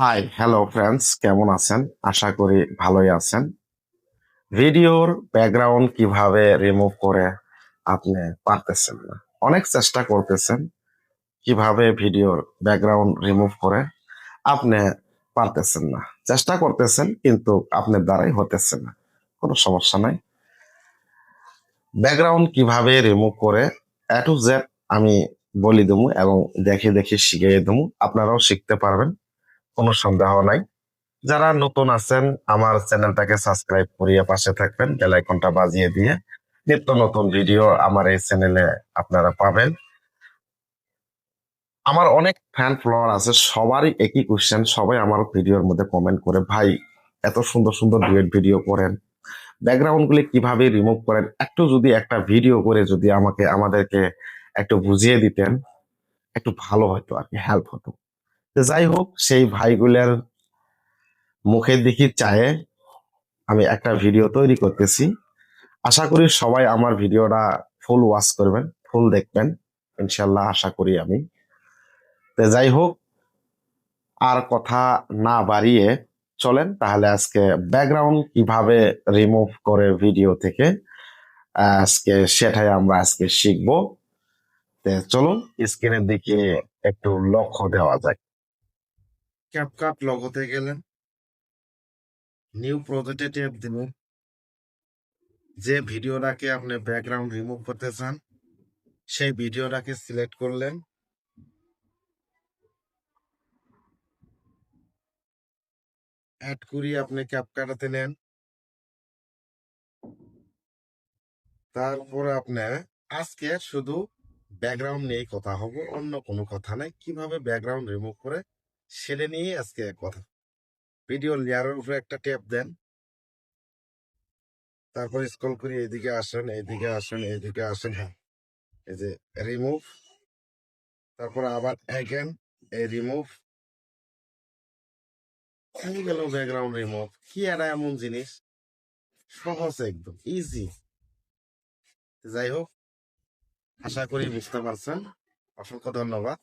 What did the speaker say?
Hi hello friends, কেমন আছেন? আশা করি ভালোই আছেন। ভিডিওর ব্যাকগ্রাউন্ড কিভাবে রিমুভ করে আপনি পারতেছেন না, অনেক চেষ্টা করতেছেন কিভাবে ভিডিওর ব্যাকগ্রাউন্ড রিমুভ করে আপনি পারতেছেন না, চেষ্টা করতেছেন কিন্তু আপনার দ্বারাই হতেছে না। কোনো সমস্যা নাই। ব্যাকগ্রাউন্ড কিভাবে রিমুভ করে এ টু জেড আমি বলি দেবো এবং দেখে দেখে শিখিয়ে দেবো, আপনারাও শিখতে পারবেন, কোনো সন্দেহ নাই। যারা নতুন আছেন আমার চ্যানেলটাকে সাবস্ক্রাইব করিয়ে পাশে থাকবেন, বেল আইকনটা বাজিয়ে দিয়ে নিত্য নতুন ভিডিও আমার এই চ্যানেলে আপনারা পাবেন। আমার অনেক ফ্যান ফলোয়ার আছে, সবারই একই কোশ্চেন। সবাই আমার ভিডিওর মধ্যে কমেন্ট করে, ভাই এত সুন্দর সুন্দর ডুয়েট ভিডিও করেন, ব্যাকগ্রাউন্ড গুলি কিভাবে রিমুভ করেন, একটু যদি একটা ভিডিও করে যদি আমাদেরকে একটু বুঝিয়ে দিতেন, একটু ভালো হতো আর কি, হেল্প হতো। তো যাই হোক, সেই ভাইগুলোর মুখের দিকে চায়ে আমি একটা ভিডিও তৈরি করতেছি। আশা করি সবাই আমার ভিডিওটা ফুল ওয়াচ করবেন, ফুল দেখবেন, ইনশাল্লাহ আশা করি আমি। তো যাই হোক, আর কথা না বাড়িয়ে চলেন তাহলে আজকে ব্যাকগ্রাউন্ড কিভাবে রিমুভ করে ভিডিও থেকে আজকে সেটাই আমরা আজকে শিখবো। তো চলুন স্ক্রিনের দিকে একটু লক্ষ্য দেওয়া যায়। ক্যাপকাট লগোতে গেলেন, নিউ প্রজেক্টে ট্যাপ দিবেন। যে ভিডিওটাকে আপনি ব্যাকগ্রাউন্ড রিমুভ করতে চান সেই ভিডিওটাকে সিলেক্ট করলেন। অ্যাড করিয়ে আপনি ক্যাপকাটাতে নেন। তারপরে আপনার আজকে শুধু ব্যাকগ্রাউন্ড নিয়েই কথা হবে, অন্য কোনো কথা নাই। কিভাবে ব্যাকগ্রাউন্ড রিমুভ করে সেটা নিয়ে আজকে কথা। ভিডিও লেয়ারের উপরে একটা ট্যাপ দেন, তারপর স্ক্রল করে এইদিকে আসেন, এইদিকে আসেন, এইদিকে আসেন। হ্যাঁ, এই যে রিমুভ, তারপর আবার অ্যাগেন এই রিমুভ হয়ে গেল। ব্যাকগ্রাউন্ড রিমুভ কি এটা এমন জিনিস, সহজ, একদম ইজি। যাই হোক, আশা করি বুঝতে পারছেন। অসংখ্য ধন্যবাদ।